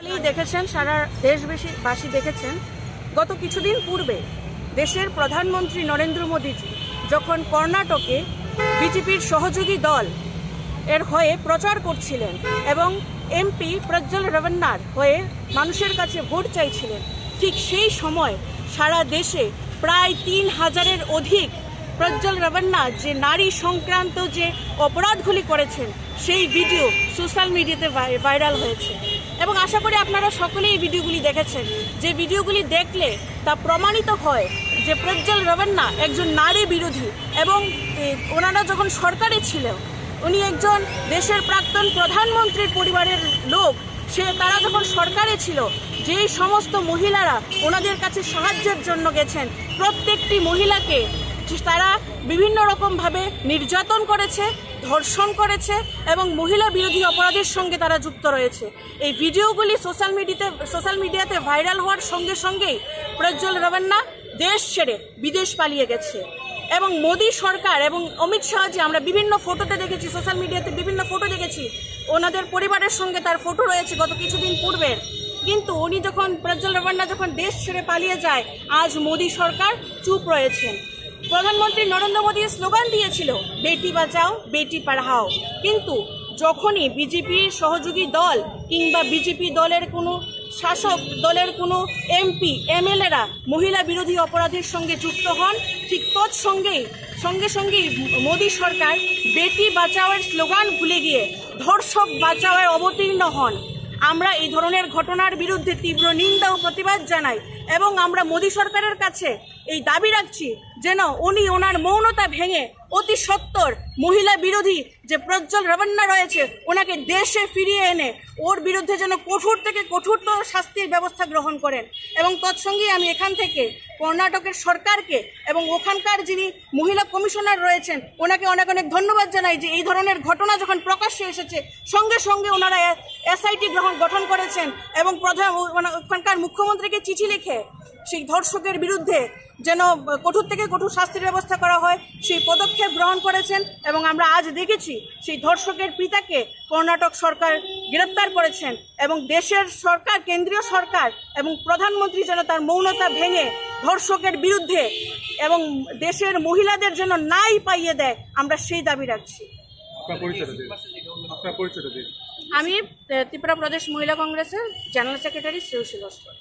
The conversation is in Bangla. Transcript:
দেখেছেন, সারা দেশবাসী দেখেছেন, গত কিছুদিন পূর্বে দেশের প্রধানমন্ত্রী নরেন্দ্র মোদীজি যখন কর্ণাটকে বিজেপির সহযোগী দল এর হয়ে প্রচার করছিলেন এবং এমপি প্রজ্জ্বল রেভান্নার হয়ে মানুষের কাছে ভোট চাইছিলেন, ঠিক সেই সময় সারা দেশে প্রায় ৩,০০০-এর অধিক প্রজ্জ্বল রেভান্না যে নারী সংক্রান্ত যে অপরাধগুলি করেছেন সেই ভিডিও সোশ্যাল মিডিয়াতে ভাইরাল হয়েছে। এবং আশা করি আপনারা সকলেই এই ভিডিওগুলি দেখেছেন। যে ভিডিওগুলি দেখলে তা প্রমাণিত হয় যে প্রজ্জ্বল রেভান্না একজন নারী বিরোধী এবং ওনারা যখন সরকারে ছিল, উনি একজন দেশের প্রাক্তন প্রধানমন্ত্রীর পরিবারের লোক, তারা যখন সরকারে ছিল, যেই সমস্ত মহিলারা ওনাদের কাছে সাহায্যের জন্য গেছেন, প্রত্যেকটি মহিলাকে তারা বিভিন্ন রকমভাবে নির্যাতন করেছে, ধর্ষণ করেছে এবং মহিলা বিরোধী অপরাধের সঙ্গে তারা যুক্ত রয়েছে। এই ভিডিওগুলি সোশ্যাল মিডিয়াতে ভাইরাল হওয়ার সঙ্গে সঙ্গেই প্রজ্জ্বল রেভান্না দেশ ছেড়ে বিদেশ পালিয়ে গেছে। এবং মোদী সরকার এবং অমিত শাহজি, আমরা বিভিন্ন ফটোতে দেখেছি, সোশ্যাল মিডিয়াতে বিভিন্ন ফটো দেখেছি, ওনাদের পরিবারের সঙ্গে তার ফটো রয়েছে গত কিছুদিন পূর্বের। কিন্তু উনি যখন প্রজ্জ্বল রেভান্না যখন দেশ ছেড়ে পালিয়ে যায়, আজ মোদী সরকার চুপ রয়েছেন। প্রধানমন্ত্রী নরেন্দ্র মোদী স্লোগান দিয়েছিল বেটি বাঁচাও বেটি পড়াও, কিন্তু যখনই বিজেপির সহযোগী দল কিংবা বিজেপি দলের কোনো শাসক দলের কোনো এমপি এমএলএরা মহিলা বিরোধী অপরাধের সঙ্গে যুক্ত হন, ঠিক সঙ্গে সঙ্গেই মোদী সরকার বেটি বাঁচাওয়ের স্লোগান ভুলে গিয়ে ধর্ষক বাঁচাওয়ে অবতীর্ণ হন। আমরা এই ধরনের ঘটনার বিরুদ্ধে তীব্র নিন্দা ও প্রতিবাদ জানাই এবং আমরা মোদী সরকারের কাছে এই দাবি রাখছি যেন উনি ওনার মৌনতা ভেঙে অতি সত্বর মহিলা বিরোধী যে প্রজ্জ্বল রেভান্না রয়েছে ওনাকে দেশে ফিরিয়ে এনে ওর বিরুদ্ধে যেন কঠোর থেকে কঠোরতর শাস্তির ব্যবস্থা গ্রহণ করেন। এবং তৎসঙ্গে আমি এখান থেকে কর্ণাটকের সরকারকে এবং ওখানকার যিনি মহিলা কমিশনার রয়েছেন ওনাকে অনেক অনেক ধন্যবাদ জানাই যে এই ধরনের ঘটনা যখন প্রকাশ্যে এসেছে সঙ্গে সঙ্গে ওনারা এসআইটি গঠন করেছেন এবং ওখানকার মুখ্যমন্ত্রীকে চিঠি লিখে সেই ধর্ষকের বিরুদ্ধে যেন কঠোর থেকে কঠোর শাস্তির ব্যবস্থা করা হয় সেই পদক্ষেপ গ্রহণ করেছেন। এবং আমরা আজ দেখেছি সেই ধর্ষকের পিতাকে কর্ণাটক সরকার গ্রেপ্তার করেছেন এবং দেশের সরকার, কেন্দ্রীয় সরকার এবং প্রধানমন্ত্রী যেন তার মৌনতা ভেঙে ধর্ষকের বিরুদ্ধে এবং দেশের মহিলাদের যেন নাই পাইয়ে দেয়, আমরা সেই দাবি রাখছি। আমি ত্রিপুরা প্রদেশ মহিলা কংগ্রেসের জেনারেল সেক্রেটারি শ্রেয়সী লস্কর।